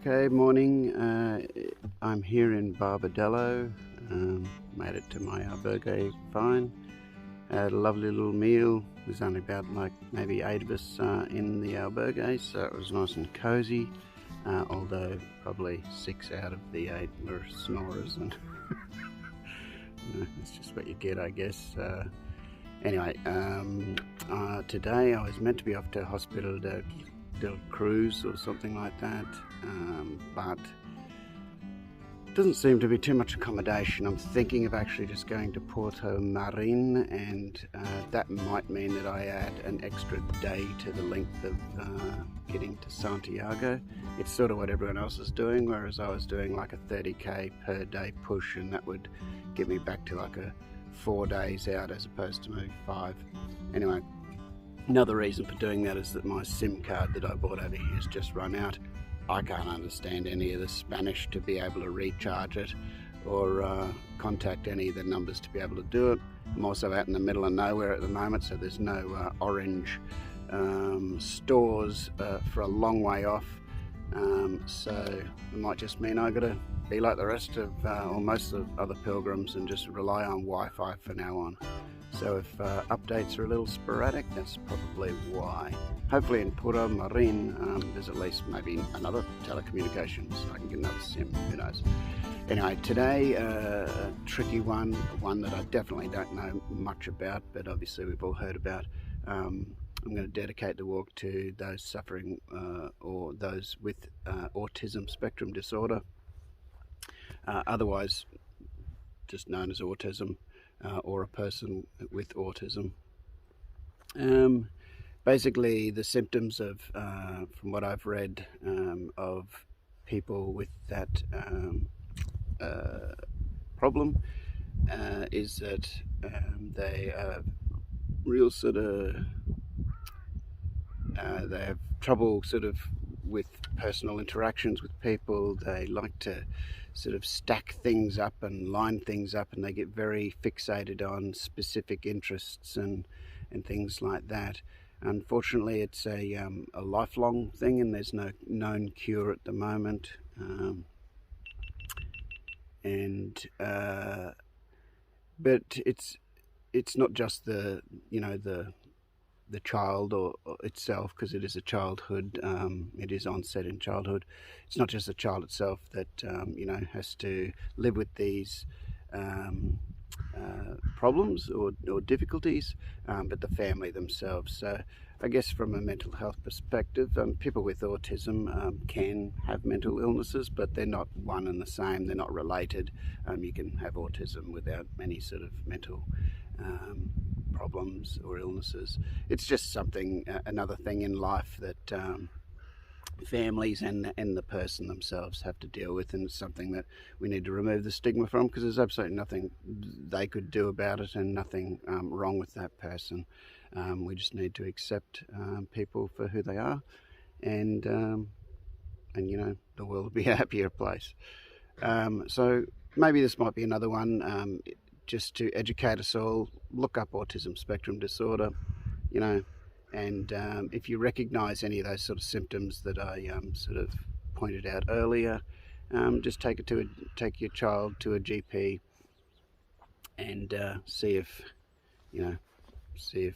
Okay, morning. I'm here in Barbadello. Made it to my albergue fine. Had a lovely little meal. There's only about maybe 8 of us in the albergue, so it was nice and cozy. Although probably 6 out of the 8 were snorers, and it's just what you get, I guess. Anyway, today I was meant to be off to Hospital del Cruz or something like that, but doesn't seem to be too much accommodation. I'm thinking of actually just going to Puerto Marin, and that might mean that I add an extra day to the length of getting to Santiago. It's sort of what everyone else is doing, whereas I was doing like a 30k per day push, and that would get me back to like a 4 days out as opposed to maybe 5. Anyway, another reason for doing that is that my SIM card that I bought over here has just run out. I can't understand any of the Spanish to be able to recharge it, or contact any of the numbers to be able to do it. I'm also out in the middle of nowhere at the moment, so there's no orange stores for a long way off. So it might just mean I gotta be like the rest of, or most of other pilgrims, and just rely on Wi-Fi from now on. So if updates are a little sporadic, that's probably why. Hopefully in Puerto Marin there's at least maybe another telecommunications. I can get another SIM, who knows. Anyway, today a tricky one that I definitely don't know much about, but obviously we've all heard about. I'm going to dedicate the walk to those suffering or those with autism spectrum disorder, otherwise just known as autism, or a person with autism. Basically the symptoms of, from what I've read, of people with that problem is that they are real sort of, they have trouble sort of with personal interactions with people. They like to sort of stack things up and line things up, and they get very fixated on specific interests and things like that. Unfortunately, it's a lifelong thing, and there's no known cure at the moment. But it's not just the child or itself, because it is a childhood. It is onset in childhood. It's not just the child itself that has to live with these problems or difficulties, but the family themselves. So I guess from a mental health perspective, people with autism can have mental illnesses, but they're not one and the same. They're not related. You can have autism without any sort of mental problems or illnesses. It's just something, another thing in life that families and the person themselves have to deal with, and it's something that we need to remove the stigma from, because there's absolutely nothing they could do about it, and nothing wrong with that person. We just need to accept people for who they are, and the world will be a happier place. So maybe this might be another one, just to educate us all. Look up autism spectrum disorder, and if you recognize any of those sort of symptoms that I sort of pointed out earlier, just take your child to a GP and see if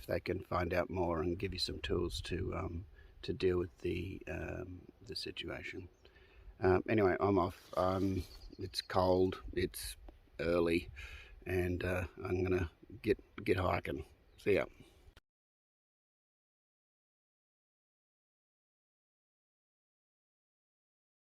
they can find out more and give you some tools to deal with the situation. Anyway, I'm off. It's cold, it's early, and I'm gonna get hiking. See ya.